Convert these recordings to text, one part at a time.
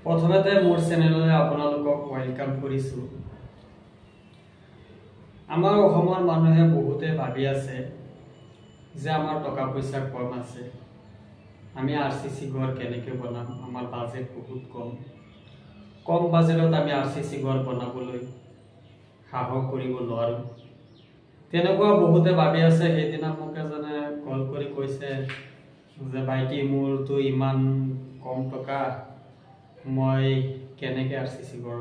প্ৰথমতে মোৰ চেনেললৈ আপোনালোকক ওয়েলকাম কৰিছো। আমাৰ অসমৰ মানুহে বহুতে ভাবি আছে যে আমাৰ টকা পইচা কম আছে, আমি আৰসিসি ঘৰ কেনেকৈ বনাম, আমাৰ বাজেট বহুত কম বাজেটত আমি আৰসিসি ঘৰ বনাবলৈ সাহস কৰিব নোৱাৰো। তেনেকুৱা বহুতে ভাবি আছে। সেইদিনা মোক এজনে কল কৰি কৈছে যে ভাইটি মোৰতো ইমান কম টকা, মই কেনেকৈ আৰসিসি ঘৰ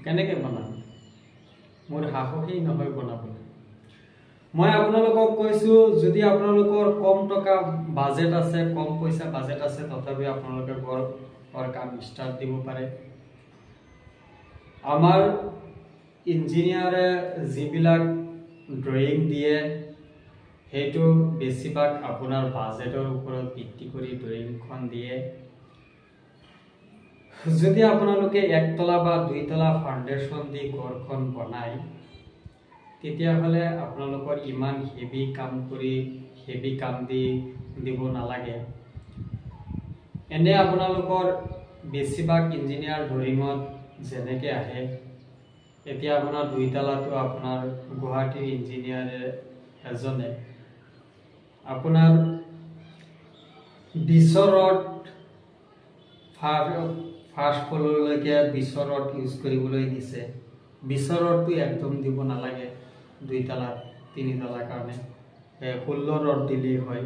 কেনেকৈ বনাম, মোৰ সাহসেই নহয় বনাবলৈ। মই আপোনালোকক কৈছো যদি আপোনালোকৰ কম টকা বাজেট আছে, কম পইচা বাজেট আছে, তথাপি আপোনালোকে ঘৰৰ কাম ষ্টাৰ্ট দিব পাৰে। আমাৰ ইঞ্জিনিয়াৰে যিবিলাক ড্ৰয়িং দিয়ে সেইটো বেছিভাগ আপোনাৰ বাজেটৰ ওপৰত ভিত্তি কৰি ড্ৰয়িংখন দিয়ে। যদি আপোনালোকে একতলা বা দুইতলা ফাউণ্ডেশ্যন দি ঘৰখন বনায়, তেতিয়াহ'লে আপোনালোকৰ ইমান হেভি কাম দিব নালাগে। এনে আপোনালোকৰ বেছিভাগ ইঞ্জিনিয়াৰ ড্ৰয়িঙত যেনেকৈ আহে, এতিয়া আপোনাৰ দুইতলাটো আপোনাৰ গুৱাহাটীৰ ইঞ্জিনিয়াৰ এজনে আপোনাৰ 20 ৰড ফাৰ্ষ্ট ফ্ল'ৰলৈকে 20 ৰড ইউজ কৰিবলৈ দিছে। 20 ৰডটো একদম দিব নালাগে, দুইতলা তিনিতলাৰ কাৰণে 16 ৰড দিলেই হয়।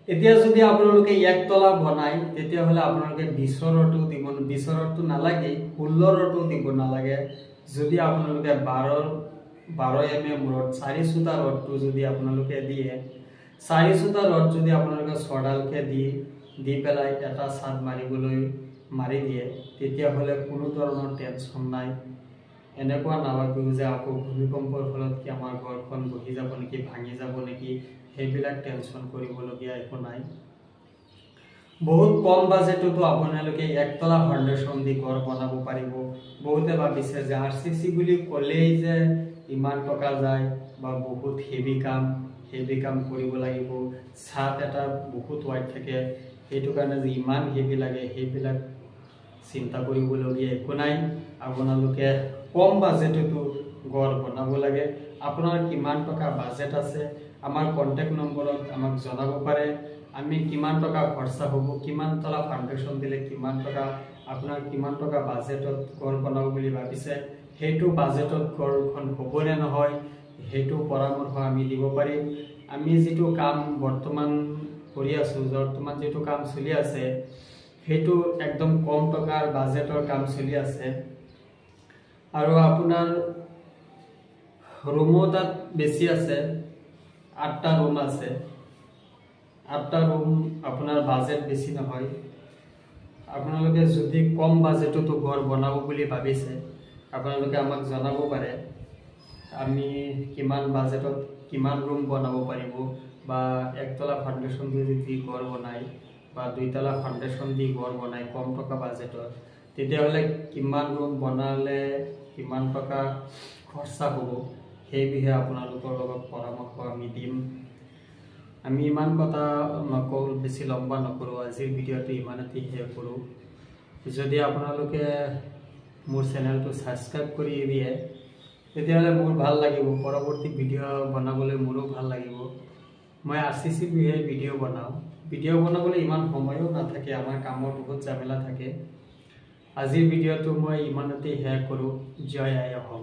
এতিয়া যদি আপোনালোকে একতলা বনায়, তেতিয়াহ'লে আপোনালোকে 20 ৰডটো দিব, 20 ৰডটো নালাগে, 16 ৰডটো দিব নালাগে। যদি আপোনালোকে 12 mm ৰড 4 চুটা ৰডটো যদি আপোনালোকে দিয়ে, 4 চুটা ৰড যদি আপোনালোকে ছডালকে দি পেলাই এটা ছাদ মাৰি দিয়ে, তেতিয়াহ'লে কোনো ধৰণৰ টেনশ্যন নাই। এনেকুৱা নাভাবিব যে আকৌ ভূমিকম্পৰ ফলত কি আমাৰ ঘৰখন বহি যাব নেকি, ভাঙি যাব নেকি, সেইবিলাক টেনশ্যন কৰিবলগীয়া একো নাই। বহুত কম বাজেটতো আপোনালোকে একতলা ফাউণ্ডেশ্যন দি ঘৰ বনাব পাৰিব। বহুতে ভাবিছে যে আৰসিসি বুলি ক'লেই যে ইমান টকা যায় বা বহুত হেভি কাম কৰিব লাগিব, ছাদ এটা বহুত ৱাইড থাকে, সেইটো কাৰণে যে ইমান হেভি লাগে, সেইবিলাক চিন্তা কৰিবলগীয়া একো নাই। আপোনালোকে কম বাজেটতো ঘৰ বনাব লাগে। আপোনাৰ কিমান টকা বাজেট আছে আমাৰ কণ্টেক্ট নম্বৰত আমাক জনাব পাৰে। আমি কিমান টকা খৰচা হ'ব, কিমান তলা ফাউণ্ডেশ্যন দিলে কিমান টকা, আপোনাৰ কিমান টকা বাজেটত ঘৰ বনাব বুলি ভাবিছে, সেইটো বাজেটত ঘৰখন হ'বনে নহয় সেইটো পৰামৰ্শ আমি দিব পাৰিম। আমি যিটো কাম বৰ্তমান কৰি আছোঁ, বৰ্তমান যিটো কাম চলি আছে, সেইটো একদম কম টকাৰ বাজেটৰ কাম চলি আছে। আৰু আপোনাৰ ৰুমো তাত বেছি আছে, 8টা ৰুম আছে। 8টা ৰুম আপোনাৰ বাজেট বেছি নহয়। আপোনালোকে যদি কম বাজেটতো ঘৰ বনাব বুলি ভাবিছে, আপোনালোকে আমাক জনাব পাৰে। আমি কিমান বাজেটত কিমান ৰুম বনাব পাৰিব, বা একতলা ফাউণ্ডেশ্যন দি যদি ঘৰ বনায় বা দুইতলা ফাউণ্ডেশ্যন দি ঘৰ বনায় কম টকা বাজেটত, তেতিয়াহ'লে কিমান ৰুম বনালে কিমান টকা খৰচা হ'ব, সেই বিষয়ে আপোনালোকৰ লগত পৰামৰ্শ আমি দিম। আমি ইমান কথা নকওঁ, বেছি লম্বা নকৰোঁ, আজিৰ ভিডিঅ'টো ইমানতে শেষ কৰোঁ। যদি আপোনালোকে মোৰ চেনেলটো ছাবস্ক্ৰাইব কৰি দিয়ে, তেতিয়াহ'লে মোৰ ভাল লাগিব, পৰৱৰ্তী ভিডিঅ' বনাবলৈ মোৰো ভাল লাগিব। মই আৰসিসিৰ বিষয়ে ভিডিঅ' বনাবলৈ ইমান সময়ো নাথাকে, আমাৰ কামৰ বহুত ঝামেলা থাকে। আজিৰ ভিডিঅ'টো মই ইমানতে শেষ কৰোঁ। জয় আই অসম।